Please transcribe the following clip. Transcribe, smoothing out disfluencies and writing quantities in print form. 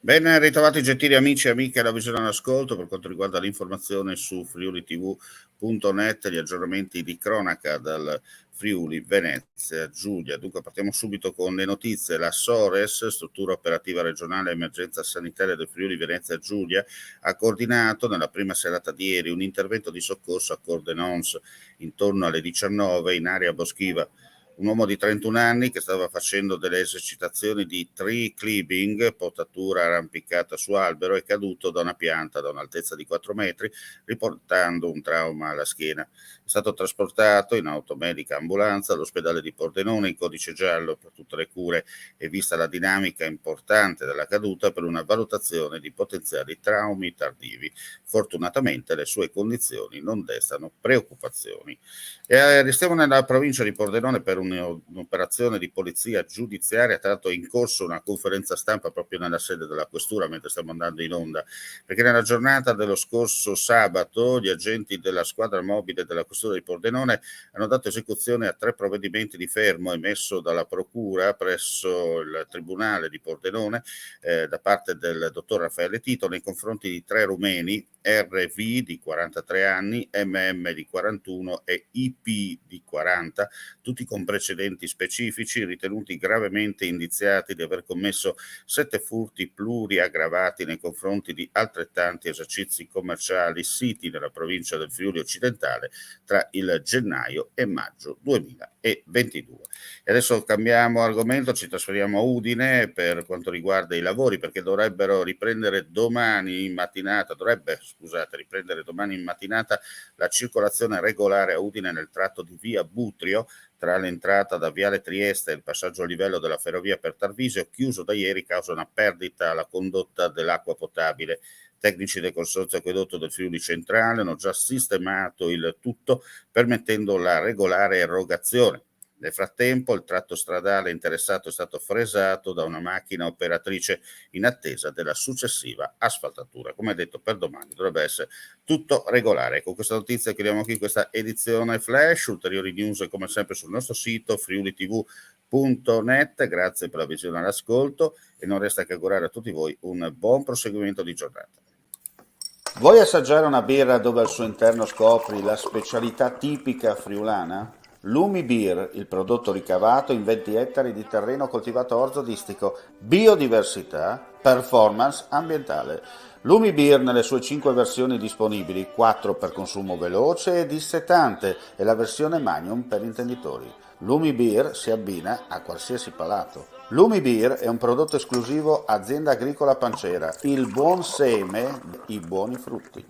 Ben ritrovati gentili amici e amiche alla visione all'ascolto per quanto riguarda l'informazione su friulitv.net, gli aggiornamenti di cronaca dal Friuli Venezia Giulia. Dunque partiamo subito con le notizie. La SORES, struttura operativa regionale emergenza sanitaria del Friuli Venezia Giulia, ha coordinato nella prima serata di ieri un intervento di soccorso a Cordenons intorno alle 19 in area boschiva. Un uomo di 31 anni che stava facendo delle esercitazioni di tree climbing, potatura arrampicata su albero, è caduto da una pianta da un'altezza di 4 metri, riportando un trauma alla schiena. È stato trasportato in automedica ambulanza all'ospedale di Pordenone in codice giallo per tutte le cure e vista la dinamica importante della caduta per una valutazione di potenziali traumi tardivi. Fortunatamente le sue condizioni non destano preoccupazioni. Restiamo nella provincia di Pordenone per un'operazione di polizia giudiziaria. Tra l'altro è in corso una conferenza stampa proprio nella sede della questura mentre stiamo andando in onda, perché nella giornata dello scorso sabato gli agenti della squadra mobile della questura di Pordenone hanno dato esecuzione a 3 provvedimenti di fermo emesso dalla procura presso il tribunale di Pordenone da parte del dottor Raffaele Tito nei confronti di 3 rumeni, RV di 43 anni, MM di 41 e IP di 40, tutti con precedenti specifici, ritenuti gravemente indiziati di aver commesso 7 furti pluriaggravati nei confronti di altrettanti esercizi commerciali siti nella provincia del Friuli Occidentale tra il gennaio e maggio 2022. E adesso cambiamo argomento, ci trasferiamo a Udine per quanto riguarda i lavori, perché dovrebbero riprendere domani in mattinata, riprendere domani in mattinata la circolazione regolare a Udine nel tratto di via Butrio tra l'entrata da Viale Trieste e il passaggio a livello della ferrovia per Tarvisio, chiuso da ieri causa una perdita alla condotta dell'acqua potabile. Tecnici del Consorzio Acquedotto del Friuli Centrale hanno già sistemato il tutto, permettendo la regolare erogazione. Nel frattempo il tratto stradale interessato è stato fresato da una macchina operatrice in attesa della successiva asfaltatura. Come detto, per domani dovrebbe essere tutto regolare. Con questa notizia chiudiamo qui questa edizione flash. Ulteriori news come sempre sul nostro sito friulitv.net. Grazie per la visione e l'ascolto e non resta che augurare a tutti voi un buon proseguimento di giornata. Vuoi assaggiare una birra dove al suo interno scopri la specialità tipica friulana? Lumi Beer, il prodotto ricavato in 20 ettari di terreno coltivato orzodistico, biodiversità, performance ambientale. Lumi Beer nelle sue 5 versioni disponibili, 4 per consumo veloce e dissetante e la versione Magnum per intenditori. Lumi Beer si abbina a qualsiasi palato. Lumi Beer è un prodotto esclusivo Azienda Agricola Pancera, il buon seme, i buoni frutti.